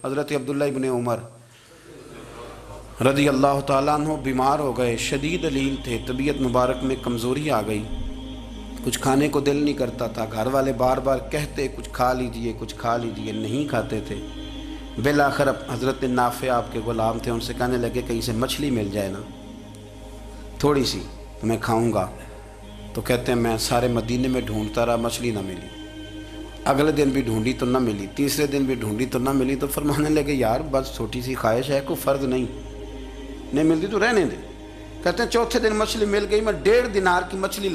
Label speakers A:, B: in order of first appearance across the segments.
A: حضرت عبداللہ ابن عمر رضی اللہ تعالیٰ عنہ بیمار ہو گئے، شدید علیل تھے، طبیعت مبارک میں کمزوری آ گئی، کچھ کھانے کو دل نہیں کرتا تھا، گھر والے بار بار کہتے کچھ کھا لیجئے کچھ کھا لیجئے، نہیں کھاتے تھے۔ بالآخر حضرت نافع آپ کے غلام تھے، ان سے کہنے لگے کہیں سے مچھلی مل جائے نا تھوڑی سی تو میں کھاؤں گا۔ تو کہتے ہیں میں سارے مدینے میں ڈھونڈتا رہا، مچھلی نہ ملی، اگلے دن بھی ڈھونڈی تو نہ ملی، تیسرے دن بھی ڈھونڈی تو نہ ملی، تو فرمانے لگے یار بس چھوٹی سی خواہش ہے، کوئی فرض نہیں ملتی تو رہنے دے۔ کہتے ہیں چوتھے دن مچھلی مل گئی، میں 1.5 دینار کی مچھلی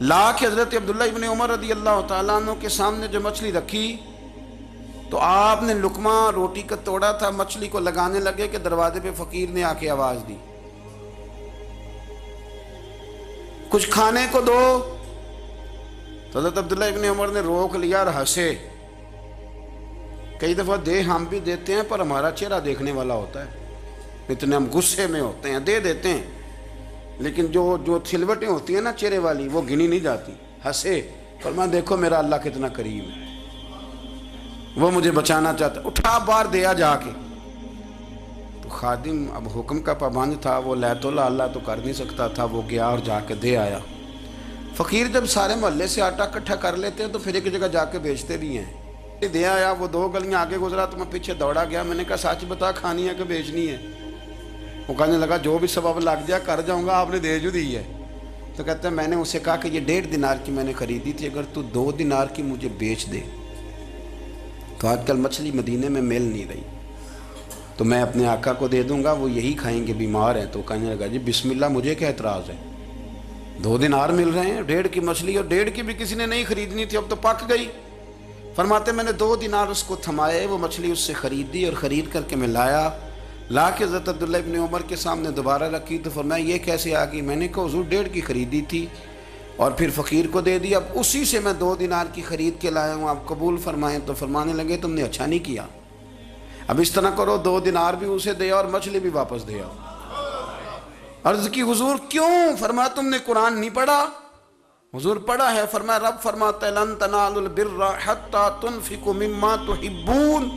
A: لا کے حضرت عبداللہ ابن عمر رضی اللہ تعالیٰ عنہ کے سامنے جو مچھلی رکھی تو آپ نے لقمہ روٹی کا توڑا تھا، مچھلی کو لگانے لگے کہ دروازے پہ فقیر نے آ کے آواز دی کچھ کھانے کو دو۔ تو حضرت عبداللہ ابن عمر نے روک لیا اور ہنسے۔ کئی دفعہ دے ہم بھی دیتے ہیں پر ہمارا چہرہ دیکھنے والا ہوتا ہے، اتنے ہم غصے میں ہوتے ہیں، دے دیتے ہیں، لیکن جو چھلوٹیں ہوتی ہیں نا چہرے والی وہ گنی نہیں جاتی۔ ہنسے، فرمایا دیکھو میرا اللہ کتنا کریم ہے، وہ مجھے بچانا چاہتا ہے، اٹھا بار دیا جا کے۔ تو خادم اب حکم کا پابند تھا، وہ لیت اللہ تو کر نہیں سکتا تھا، وہ گیا اور جا کے دے آیا۔ فقیر جب سارے محلے سے آٹا اکٹھا کر لیتے ہیں تو پھر ایک جگہ جا کے بیچتے بھی ہیں۔ دے آیا، وہ 2 گلیاں آگے گزرا تو میں پیچھے دوڑا گیا، میں نے کہا سچ بتا کھانی ہے کہ بیچنی ہے؟ وہ کہنے لگا جو بھی سبب لگ جائے کر جاؤں گا، آپ نے دے جو دی ہے۔ تو کہتا ہے میں نے اسے کہا کہ یہ 1.5 دینار کی میں نے خریدی تھی، اگر تو 2 دینار کی مجھے بیچ دے تو آج کل مچھلی مدینے میں مل نہیں رہی، تو میں اپنے آقا کو دے دوں گا، وہ یہی کھائیں گے، بیمار ہیں۔ تو کہنے لگا جی بسم اللہ، مجھے کیا اعتراض ہے، 2 دینار مل رہے ہیں، 1.5 کی مچھلی، اور 1.5 کی بھی کسی نے نہیں خریدنی تھی، اب تو پک گئی۔ فرماتے میں نے 2 دینار اس کو تھمائے، وہ مچھلی اس سے خریدی اور خرید کر کے میں لا کے حضرت عبداللہ ابن عمر کے سامنے دوبارہ رکھی۔ تو فرمایا یہ کیسے آ گئی؟ میں نے کہا حضور 1.5 کی خریدی تھی اور پھر فقیر کو دے دی، اب اسی سے میں 2 دینار کی خرید کے لایا ہوں، آپ قبول فرمائیں۔ تو فرمانے لگے تم نے اچھا نہیں کیا، اب اس طرح کرو 2 دینار بھی اسے دے اور مچھلی بھی واپس دے آؤ۔ عرض کی حضور کیوں؟ فرمایا تم نے قرآن نہیں پڑھا؟ حضور پڑھا ہے۔ فرمایا رب فرماتا ہے لن تنالوا البر حتی تنفقوا مما تحبون،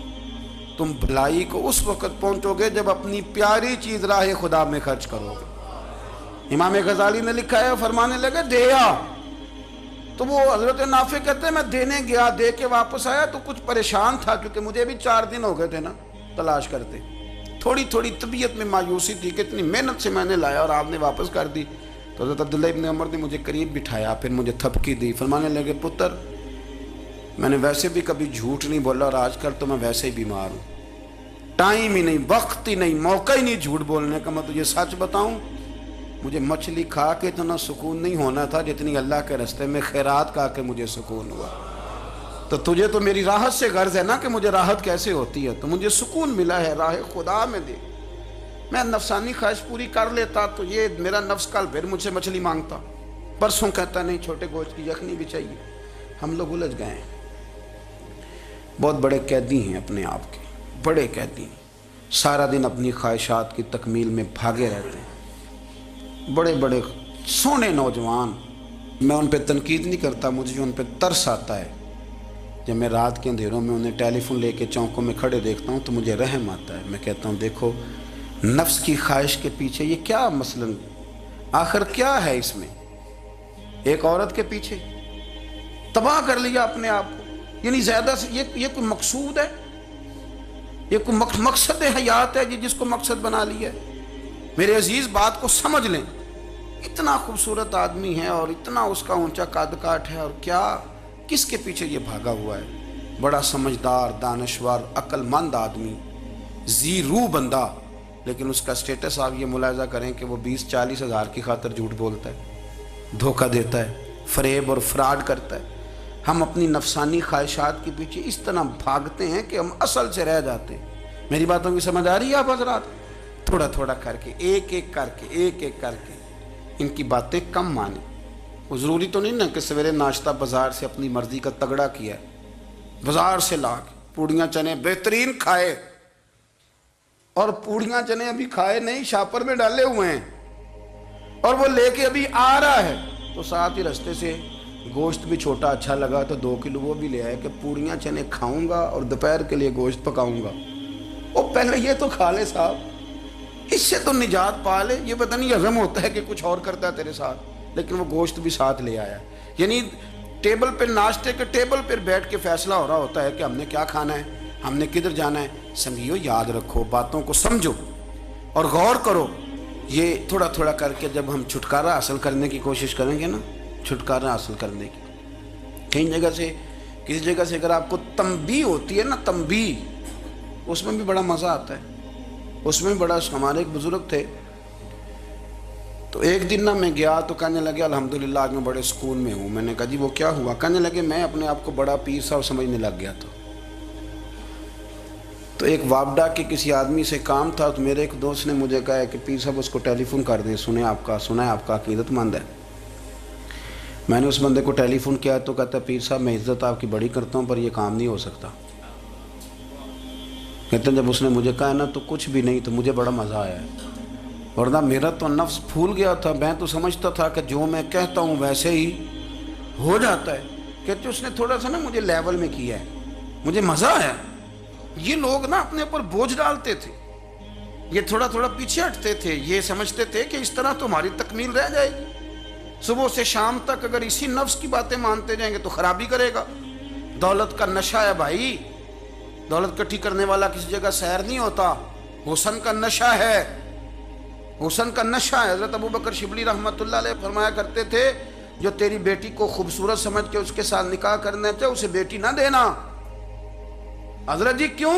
A: تم بھلائی کو اس وقت پہنچو گے جب اپنی پیاری چیز راہ خدا میں خرچ کرو گے۔ امام غزالی نے لکھا ہے، فرمانے لگے دے آ۔ تو وہ حضرت نافع کہتے ہیں میں دینے گیا، دے کے واپس آیا تو کچھ پریشان تھا، کیونکہ مجھے بھی 4 دن ہو گئے تھے نا تلاش کرتے، تھوڑی طبیعت میں مایوسی تھی کہ اتنی محنت سے میں نے لایا اور آپ نے واپس کر دی۔ تو حضرت عبداللہ ابن عمر نے مجھے قریب بٹھایا، پھر مجھے تھپکی دی، فرمانے لگے پتر میں نے ویسے بھی کبھی جھوٹ نہیں بولا، اور آج کل تو میں ویسے ہی بیمار ہوں، ٹائم ہی نہیں، وقت ہی نہیں، موقع ہی نہیں جھوٹ بولنے کا۔ میں تجھے سچ بتاؤں، مجھے مچھلی کھا کے اتنا سکون نہیں ہونا تھا جتنی اللہ کے راستے میں خیرات کھا کے مجھے سکون ہوا۔ تو تجھے تو میری راحت سے غرض ہے نا کہ مجھے راحت کیسے ہوتی ہے، تو مجھے سکون ملا ہے راہ خدا میں دے، میں نفسانی خواہش پوری کر لیتا تو یہ میرا نفس کل پھر مجھ سے مچھلی مانگتا، پرسوں کہتا نہیں چھوٹے گوشت کی یخنی بھی چاہیے۔ ہم لوگ الجھ گئے ہیں، بہت بڑے قیدی ہیں اپنے آپ کے، بڑے قیدی ہیں، سارا دن اپنی خواہشات کی تکمیل میں بھاگے رہتے ہیں، بڑے بڑے سونے نوجوان۔ میں ان پہ تنقید نہیں کرتا، مجھے ان پہ ترس آتا ہے، جب میں رات کے اندھیروں میں انہیں ٹیلی فون لے کے چوکوں میں کھڑے دیکھتا ہوں تو مجھے رحم آتا ہے۔ میں کہتا ہوں دیکھو نفس کی خواہش کے پیچھے یہ کیا مثلاً آخر کیا ہے اس میں؟ ایک عورت کے پیچھے تباہ کر لیا اپنے آپ کو، یعنی زیادہ سے یہ کوئی مقصود ہے؟ یہ کوئی مقصد حیات ہے جس کو مقصد بنا لیا ہے؟ میرے عزیز بات کو سمجھ لیں، اتنا خوبصورت آدمی ہے اور اتنا اس کا اونچا قد کاٹ ہے، اور کیا کس کے پیچھے یہ بھاگا ہوا ہے؟ بڑا سمجھدار، دانشور، عقل مند آدمی، ذی روح بندہ، لیکن اس کا سٹیٹس آپ یہ ملاحظہ کریں کہ وہ 20-40 ہزار کی خاطر جھوٹ بولتا ہے، دھوکہ دیتا ہے، فریب اور فراڈ کرتا ہے۔ ہم اپنی نفسانی خواہشات کے پیچھے اس طرح بھاگتے ہیں کہ ہم اصل سے رہ جاتے ہیں۔ میری باتوں کی سمجھ آ رہی ہے آپ حضرات؟ تھوڑا تھوڑا کر کے، ایک ایک کر کے ان کی باتیں کم مانیں۔ وہ ضروری تو نہیں نا کہ سویرے ناشتہ بازار سے اپنی مرضی کا تگڑا کیا ہے، بازار سے لا کے پوڑیاں چنے بہترین کھائے، اور پوڑیاں چنے ابھی کھائے نہیں، شاپر میں ڈالے ہوئے ہیں، اور وہ لے کے ابھی آ رہا ہے تو ساتھ ہی رستے سے گوشت بھی چھوٹا اچھا لگا تو 2 کلو وہ بھی لے آئے کہ پوڑیاں چنے کھاؤں گا اور دوپہر کے لیے گوشت پکاؤں گا۔ وہ پہلے یہ تو کھا لے صاحب، اس سے تو نجات پا لے۔ یہ پتہ نہیں ہضم ہوتا ہے کہ کچھ اور کرتا ہے تیرے ساتھ، لیکن وہ گوشت بھی ساتھ لے آیا۔ یعنی ٹیبل پہ، ناشتے کے ٹیبل پر بیٹھ کے فیصلہ ہو رہا ہوتا ہے کہ ہم نے کیا کھانا ہے، ہم نے کدھر جانا ہے۔ سنگیو یاد رکھو، باتوں کو سمجھو اور غور کرو۔ یہ تھوڑا تھوڑا کر کے جب ہم چھٹکارا حاصل کرنے کی کوشش کریں گے نا، چھٹکارا حاصل کرنے کی، کہیں جگہ سے، کسی جگہ سے اگر آپ کو تنبیہ ہوتی ہے نا، تنبیہ، اس میں بھی بڑا مزہ آتا ہے، اس میں بڑا۔ ہمارے ایک بزرگ تھے، تو ایک دن نا میں گیا تو کہنے لگے الحمدللہ آج میں بڑے سکون میں ہوں۔ میں نے کہا جی وہ کیا ہوا؟ کہنے لگے میں اپنے آپ کو بڑا پیر صاحب سمجھنے لگ گیا تھا۔ تو ایک وابڈا کے کسی آدمی سے کام تھا، تو میرے ایک دوست نے مجھے کہا کہ پیر صاحب اس کو ٹیلی فون کر دیں، سنا ہے آپ کا عقیدت مند ہے۔ میں نے اس بندے کو ٹیلی فون کیا تو کہتا ہے پیر صاحب میں عزت آپ کی بڑی کرتا ہوں پر یہ کام نہیں ہو سکتا۔ کہتے ہیں جب اس نے مجھے کہا نا تو کچھ بھی نہیں، تو مجھے بڑا مزہ آیا ہے، ورنہ میرا تو نفس پھول گیا تھا۔ میں تو سمجھتا تھا کہ جو میں کہتا ہوں ویسے ہی ہو جاتا ہے۔ کہتے اس نے تھوڑا سا نا مجھے لیول میں کیا ہے، مجھے مزہ آیا۔ یہ لوگ نا اپنے اوپر بوجھ ڈالتے تھے، یہ تھوڑا تھوڑا پیچھے ہٹتے تھے، یہ سمجھتے تھے کہ اس طرح تو ہماری تکمیل رہ جائے گی۔ صبح سے شام تک اگر اسی نفس کی باتیں مانتے جائیں گے تو خرابی کرے گا۔ دولت کا نشہ ہے بھائی، دولت کٹھی کرنے والا کسی جگہ سیر نہیں ہوتا، حسن کا نشہ ہے، حسن کا نشہ ہے۔ حضرت ابوبکر شبلی رحمۃ اللہ علیہ فرمایا کرتے تھے جو تیری بیٹی کو خوبصورت سمجھ کے اس کے ساتھ نکاح کرنا چاہے اسے بیٹی نہ دینا۔ حضرت جی کیوں؟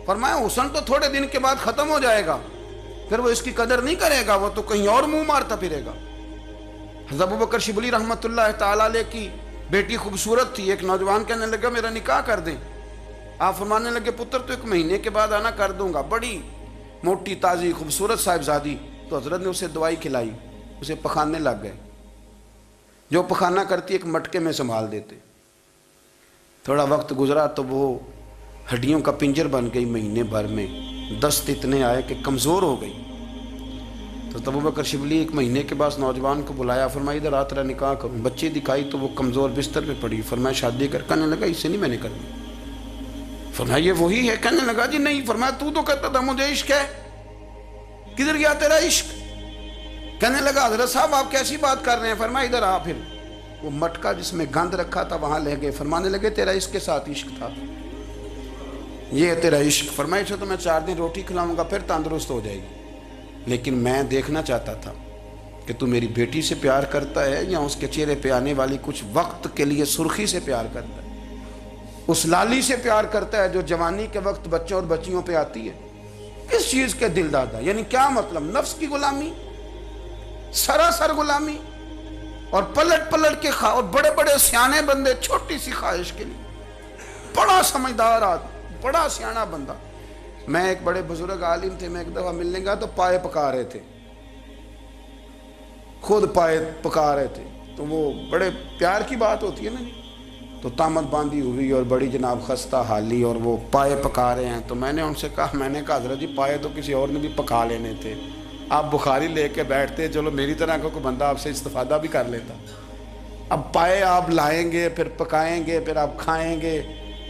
A: فرمایا حسن تو تھوڑے دن کے بعد ختم ہو جائے گا، پھر وہ اس کی قدر نہیں کرے گا، وہ تو کہیں اور منہ مارتا پھرے گا۔ حضرت ابوبکر شبلی رحمۃ اللہ تعالیٰ علیہ کی بیٹی خوبصورت تھی، ایک نوجوان کہنے لگا میرا نکاح کر دیں۔ آپ فرمانے لگے پتر تو 1 مہینے کے بعد آنا، کر دوں گا۔ بڑی موٹی تازی خوبصورت صاحبزادی، تو حضرت نے اسے دوائی کھلائی، اسے پخانے لگ گئے۔ جو پخانہ کرتی ایک مٹکے میں سنبھال دیتے۔ تھوڑا وقت گزرا تو وہ ہڈیوں کا پنجر بن گئی، مہینے بھر میں دست اتنے آئے کہ کمزور ہو گئی۔ تو ابوبکر شبلی 1 مہینے کے بعد نوجوان کو بلایا، فرمایا ادھر آ تیرا نکاح کروں۔ بچی دکھائی تو وہ کمزور بستر پہ پڑی، فرمایا شادی کر۔ کہنے لگا اس سے نہیں میں نے کرنی۔ فرمایا یہ وہی ہے؟ کہنے لگا جی نہیں۔ فرمایا تو کہتا تھا مجھے عشق ہے، کدھر گیا تیرا عشق؟ کہنے لگا حضرت صاحب آپ کیسی بات کر رہے ہیں؟ فرمایا ادھر آ۔ پھر وہ مٹکا جس میں گند رکھا تھا وہاں لے گئے، فرمانے لگے تیرا اس کے ساتھ عشق تھا، یہ ہے تیرا عشق۔ فرمایا اچھا تو میں 4 دن روٹی کھلاؤں گا پھر تندرست ہو جائے گی، لیکن میں دیکھنا چاہتا تھا کہ تو میری بیٹی سے پیار کرتا ہے یا اس کے چہرے پہ آنے والی کچھ وقت کے لیے سرخی سے پیار کرتا ہے، اس لالی سے پیار کرتا ہے جو جوانی کے وقت بچوں اور بچیوں پہ آتی ہے۔ کس چیز کے دل دادا؟ یعنی کیا مطلب؟ نفس کی غلامی، سراسر غلامی، اور پلٹ پلٹ کے اور بڑے بڑے سیانے بندے چھوٹی سی خواہش کے لیے، بڑا سمجھدار آدمی، بڑا سیانا بندہ۔ میں ایک بڑے بزرگ عالم تھے، میں ایک دفعہ ملنے گیا تو پائے پکا رہے تھے، خود پائے پکا رہے تھے، تو وہ بڑے پیار کی بات ہوتی ہے نا جی، تو تامت باندھی ہوئی اور بڑی جناب خستہ حالی، اور وہ پائے پکا رہے ہیں۔ تو میں نے ان سے کہا، میں نے کہا حضرت جی پائے تو کسی اور نے بھی پکا لینے تھے، آپ بخاری لے کے بیٹھتے، چلو میری طرح کا کوئی بندہ آپ سے استفادہ بھی کر لیتا۔ اب پائے آپ لائیں گے، پھر پکائیں گے، پھر آپ کھائیں گے،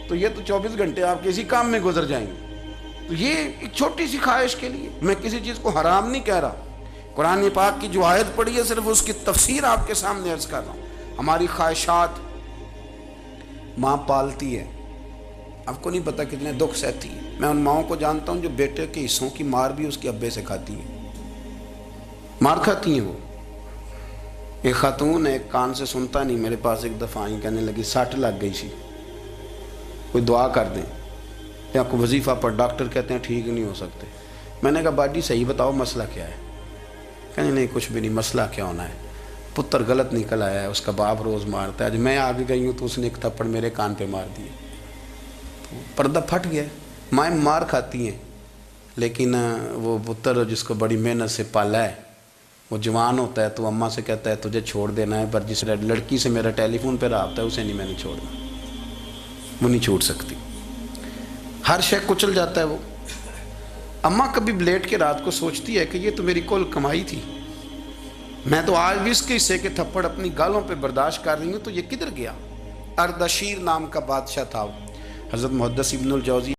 A: تو یہ تو 24 گھنٹے آپ کسی کام میں گزر جائیں گے۔ تو یہ ایک چھوٹی سی خواہش کے لیے، میں کسی چیز کو حرام نہیں کہہ رہا، قرآن پاک کی جو آیت پڑھی ہے صرف اس کی تفسیر آپ کے سامنے عرض کر رہا ہوں۔ ہماری خواہشات ماں پالتی ہے، آپ کو نہیں پتہ کتنے دکھ سہتی ہے۔ میں ان ماؤں کو جانتا ہوں جو بیٹے کے حصوں کی مار بھی اس کے ابے سے کھاتی ہیں، مار کھاتی ہیں وہ۔ ایک خاتون ہے، ایک کان سے سنتا نہیں، میرے پاس ایک دفعہ آئی، کہنے لگی 60 لگ گئی سی، کوئی دعا کر دیں یا کوئی وظیفہ پر، ڈاکٹر کہتے ہیں ٹھیک نہیں ہو سکتے۔ میں نے کہا باجی صحیح بتاؤ مسئلہ کیا ہے؟ کہنے نہیں کچھ بھی نہیں، مسئلہ کیا ہونا ہے، پتر غلط نکل آیا ہے، اس کا باپ روز مارتا ہے، آج میں آگے گئی ہوں تو اس نے ایک تھپڑ میرے کان پہ مار دیے، پردہ پھٹ گیا۔ مائیں مار کھاتی ہیں، لیکن وہ پتر جس کو بڑی محنت سے پالا ہے وہ جوان ہوتا ہے تو اماں سے کہتا ہے تجھے چھوڑ دینا ہے، پر جس لڑکی سے میرا ٹیلی فون پہ رابطہ ہے اسے نہیں میں نے چھوڑنا، وہ نہیں چھوڑ سکتی، ہر شے کچل جاتا ہے وہ۔ اماں کبھی لیٹ کے رات کو سوچتی ہے کہ یہ تو میری کل کمائی تھی، میں تو آج بھی اس کے حصے کے تھپڑ اپنی گالوں پہ برداشت کر رہی ہوں، تو یہ کدھر گیا؟ اردشیر نام کا بادشاہ تھا، حضرت محدث ابن الجوزی